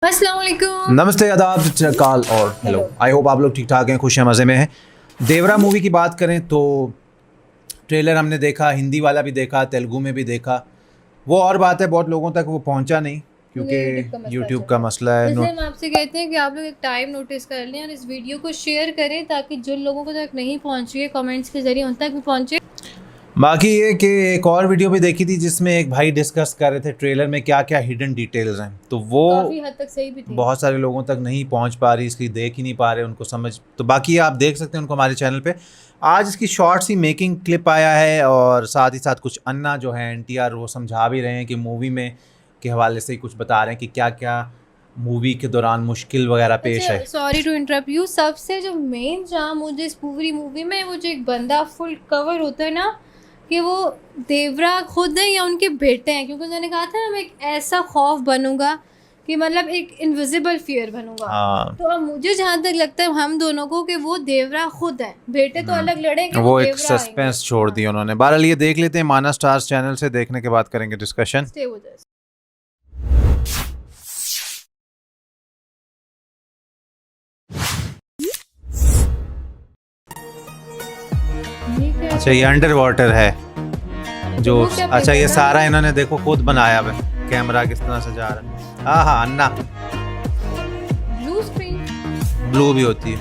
अस्सलाम वालेकुम। नमस्ते, आदाब, काल और हेलो। आई होप आप लोग ठीक ठाक हैं, खुश हैं, मज़े में हैं। देवरा मूवी की बात करें तो ट्रेलर हमने देखा, हिंदी वाला भी देखा, तेलुगु में भी देखा। वो और बात है, बहुत लोगों तक वो पहुंचा नहीं क्योंकि यूट्यूब का मसला है। इसलिए हम आपसे कहते हैं कि आप लोग एक टाइम नोटिस कर लें और इस वीडियो को शेयर करें ताकि जिन लोगों को तक नहीं पहुंची है कमेंट्स के जरिए उन तक भी पहुंचे। बाकी ये कि एक और वीडियो भी देखी थी जिसमें एक भाई डिस्कस कर रहे थे ट्रेलर में क्या क्या हिडन डिटेल्स हैं, तो वो काफी हद तक सही भी थी। बहुत सारे लोगों तक नहीं पहुंच पा रही, इसलिए देख ही नहीं पा रहे, उनको समझ। तो बाकी आप देख सकते हैं उनको हमारे चैनल पे। आज इसकी शॉर्ट सी मेकिंग क्लिप आया है और साथ ही साथ कुछ अन्ना जो है एनटीआर वो समझा भी रहे हैं कि मूवी में के हवाले से ही कुछ बता रहे हैं कि क्या क्या मूवी के दौरान मुश्किल वगैरह पेश है। सॉरी टू इंटरप्ट यू, सबसे जो मेन जहाँ मुझे इस पूरी मूवी में वो जो एक बंदा फुल कवर होता है ना कि वो देवरा खुद है या उनके बेटे हैं, क्योंकि उन्होंने कहा था ना मैं एक ऐसा खौफ बनूंगा कि मतलब एक इनविजिबल फियर बनूंगा। तो अब मुझे जहाँ तक लगता है हम दोनों को कि वो देवरा खुद है, बेटे तो अलग लड़ेंगे, वो एक सस्पेंस छोड़ दिया उन्होंने। बहरहाल ये देख लेते हैं, माना स्टार्स चैनल से देखने के बाद करेंगे डिस्कशन। Stay with us. अच्छा, ये अंडर वाटर है जो, अच्छा ये सारा इन्होंने देखो खुद बनाया हुआ है, कैमरा किस तरह से जा रहा है। हाँ हाँ, अन्ना ब्लू स्क्रीन ब्लू भी होती है।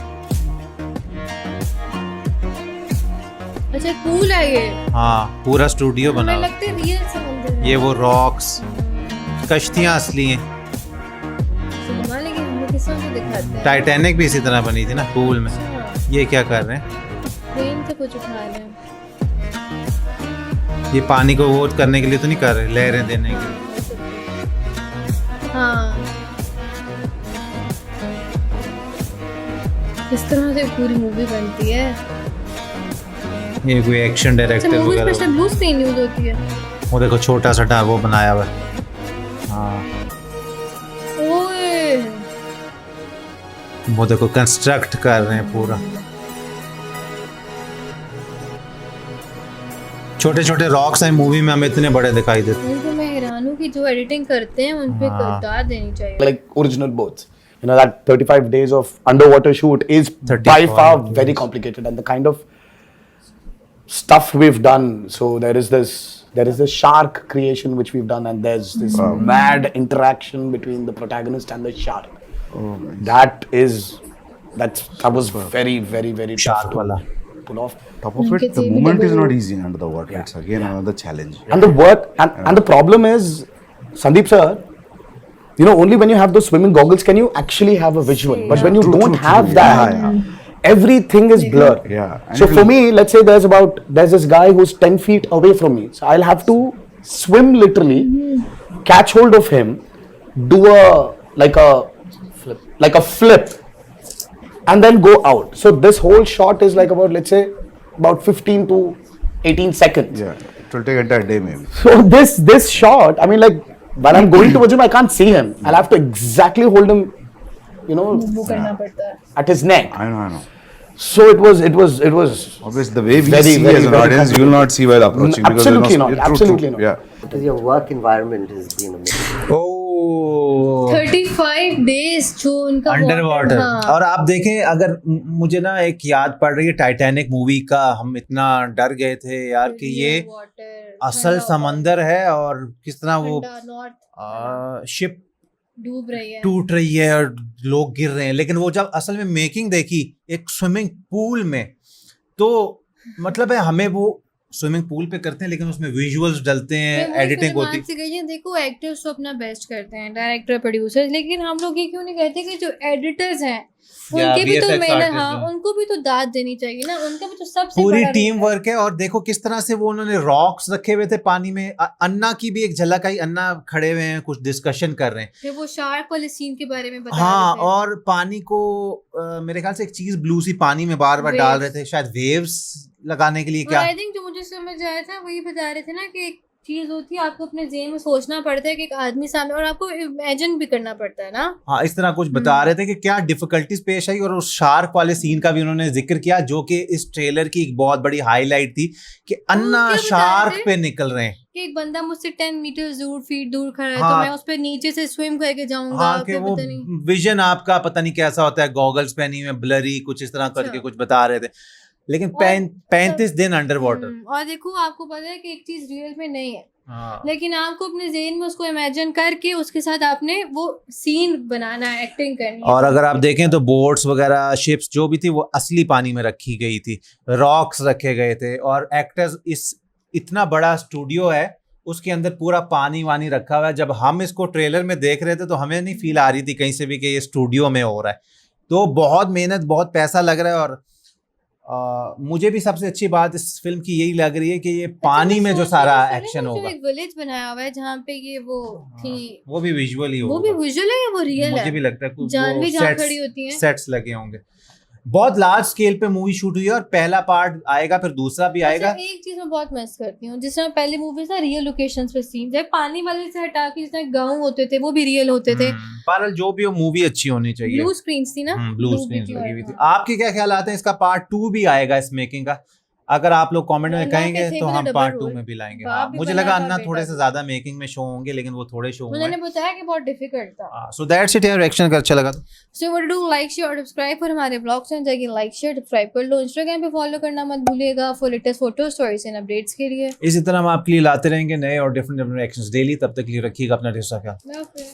अच्छा कूल है ये। हाँ, पूरा स्टूडियो बना हमें हुआ लगता है रियल समुंदर है ये, वो रॉक्स, कश्तियाँ असली हैं। सिनेमा लेकिन हमें किसों को दिखाते हैं। टाइटैनिक भी इसी तरह बनी थी ना, पूल में। अच्छा, ये क्या कर रहे हैं, ट्रेन से कुछ उठा रहे हैं। ये पानी को वो करने के लिए तो नहीं कर रहे, लहरें देने के लिए। हाँ, इस तरह से पूरी मूवी बनती है। ये कोई एक्शन डायरेक्टर मूवी वगैरह। स्पेशल ब्लू स्क्रीन यूज होती है। वो देखो छोटा सा वो बनाया हुआ है। हाँ, ओए वो देखो कंस्ट्रक्ट कर रहे हैं पूरा। छोटे छोटे रॉक्स हैं मूवी में, हमें इतने बड़े दिखाई देते। नहीं तो मैं हैरान हूँ कि जो एडिटिंग करते हैं उन पे दाद देनी चाहिए। Like original boats. You know, that 35 days of underwater shoot is by far very complicated, and the kind of stuff we've done. So there is this shark creation which we've done, and there's this mad interaction between the protagonist and the shark. That was very tough Shark to wala. pull off. Top of it, the movement is not easy under the water. It's again another challenge. And the work and the problem is, Sandeep sir, you know, only when you have those swimming goggles can you actually have a visual. But when you don't have that, everything is blurred. Yeah. So for me, let's say there's this guy who's 10 feet away from me. So I'll have to swim literally, catch hold of him, do like a flip, and then go out. So this whole shot is like about, let's say, about 15 to 18 seconds. Yeah, it will take entire day maybe. So this shot, I mean, like when I'm going towards him, I can't see him. I'll have to exactly hold him, you know, वो करना पड़ता है। at his neck. I know. So it was. Obviously, the way we Very, see very, as an very audience, you will not see while approaching. because Absolutely you're not, you're absolutely not. Yeah. Because your work environment has been amazing. Oh, 35 days जो उनका under water. हाँ। और आप देखें, अगर मुझे ना एक याद पड़ रही है टाइटैनिक मूवी का, हम इतना डर गए थे यार कि ये असल समंदर है और किस तरह वो शिप डूब रही है, टूट रही है और लोग गिर रहे हैं। लेकिन वो जब असल में मेकिंग देखी एक स्विमिंग पूल में, तो मतलब है हमें वो स्विमिंग पूल पे करते हैं लेकिन उसमें विजुअल्स डलते हैं, एडिटिंग होती है। देखो एक्टर्स तो अपना बेस्ट करते हैं, डायरेक्टर प्रोड्यूसर, लेकिन हम लोग ये क्यों नहीं कहते कि जो एडिटर्स हैं उनके भी तो मेहनत, हाँ उनको भी तो दाद देनी चाहिए ना, उनका भी तो सबसे पूरी बड़ा टीम वर्क है। और देखो किस तरह से वो उन्होंने रॉक्स रखे हुए थे पानी में। अन्ना की भी एक झलक आई, अन्ना खड़े हुए हैं कुछ डिस्कशन कर रहे हैं, फिर वो शार्क वाले सीन के बारे में बता हाँ। रहे थे। और पानी को मेरे ख्याल से एक चीज ब्लू सी पानी में बार डाल रहे थे, शायद वेव्स लगाने के लिए। क्या आई थिंक जो मुझे समझ आया था वही बता रहे थे ना कि चीज होती है, आपको अपने जेहन में सोचना पड़ता है कि एक आदमी सामने, और आपको इमेजिन भी करना पड़ता है ना। हाँ, इस तरह कुछ बता रहे थे कि क्या डिफिकल्टीज पेश आई, और उस शार्क वाले सीन का भी उन्होंने जिक्र किया, जो कि इस ट्रेलर की एक बहुत बड़ी हाईलाइट थी कि अन्ना क्या बता रहे शार्क थे? पे निकल रहे हैं। कि एक बंदा मुझसे 10 मीटर दूर, फीट दूर खड़ा है, हाँ। तो मैं उस पे नीचे से स्विम करके जाऊंगा। हाँ, कि फिर वो पता नहीं। विजन आपका पता नहीं कैसा होता है, गॉगल्स पहनी हुई, ब्लरी कुछ इस तरह करके अच्छा। कुछ बता रहे थे, लेकिन और 35 दिन अंडर वाटर। और देखो, आपको पता है कि एक चीज रियल में नहीं है, हाँ। लेकिन आपको अपने जेहन में उसको इमेजिन करके उसके साथ आपने वो सीन बनाना है, एक्टिंग करनी है। और अगर आप देखें तो बोट्स वगैरह, शिप्स जो भी थी वो असली पानी में रखी गई थी, रॉक्स रखे गए थे, और एक्टर्स, इस इतना बड़ा स्टूडियो है उसके अंदर पूरा पानी वानी रखा हुआ है। जब हम इसको ट्रेलर में देख रहे थे तो हमें नहीं फील आ रही थी कहीं से भी कि ये स्टूडियो में हो रहा है। तो बहुत मेहनत, बहुत पैसा लग रहा है। और मुझे भी सबसे अच्छी बात इस फिल्म की यही लग रही है कि ये पानी में जो सारा एक्शन होगा। एक विलेज बनाया हुआ है जहाँ पे ये वो थी, वो भी विजुअली वो भी विजुअल है या वो रियल है? मुझे भी लगता है कुछ जानवी जहाँ खड़ी होती हैं। सेट्स लगे होंगे। बहुत लार्ज स्केल पे मूवी शूट हुई है, और पहला पार्ट आएगा, फिर दूसरा भी आएगा। अच्छा, एक चीज मैं बहुत मिस करती हूँ, जिस तरह पहले मूवीज ना रियल लोकेशंस पे सीन, जब पानी वाले से हटा के जिस तरह गाँव होते थे वो भी रियल होते थे। बहरहाल जो भी हो, मूवी अच्छी होनी चाहिए। ब्लू स्क्रीन्स थी ना, ब्लू स्क्रीन लगी हुई थी। आपके क्या ख्याल आते हैं, इसका पार्ट 2 भी आएगा इस मेकिंग का? अगर आप लोग कमेंट में अन्ना के कहेंगे थे तो मेरे हम डबल पार्ट 2 रोल। में भी लाएंगे। बाप हाँ, भी मुझे बना लगा था, अन्ना बेटा थोड़े से भी। ज्यादा मेकिंग में शो होंगे, लेकिन वो थोड़े शो उन्होंने हुए। बताया कि बहुत डिफिकल्ट था। सो दैट्स इट यार, रिएक्शन कर अच्छा लगा। So what do, like share और सब्सक्राइब पर हमारे ब्लॉग चैनल जाके लाइक शेयर सब्सक्राइब कर लो। इंस्टाग्राम पे फॉलो करना मत भूलिएगा for latest photo stories and updates के लिए। इसी तरह हम आपके लिए लाते रहेंगे नए और डिफरेंट रिएक्शंस डेली। तब तक के लिए रखिएगा अपना ख्याल। ओके।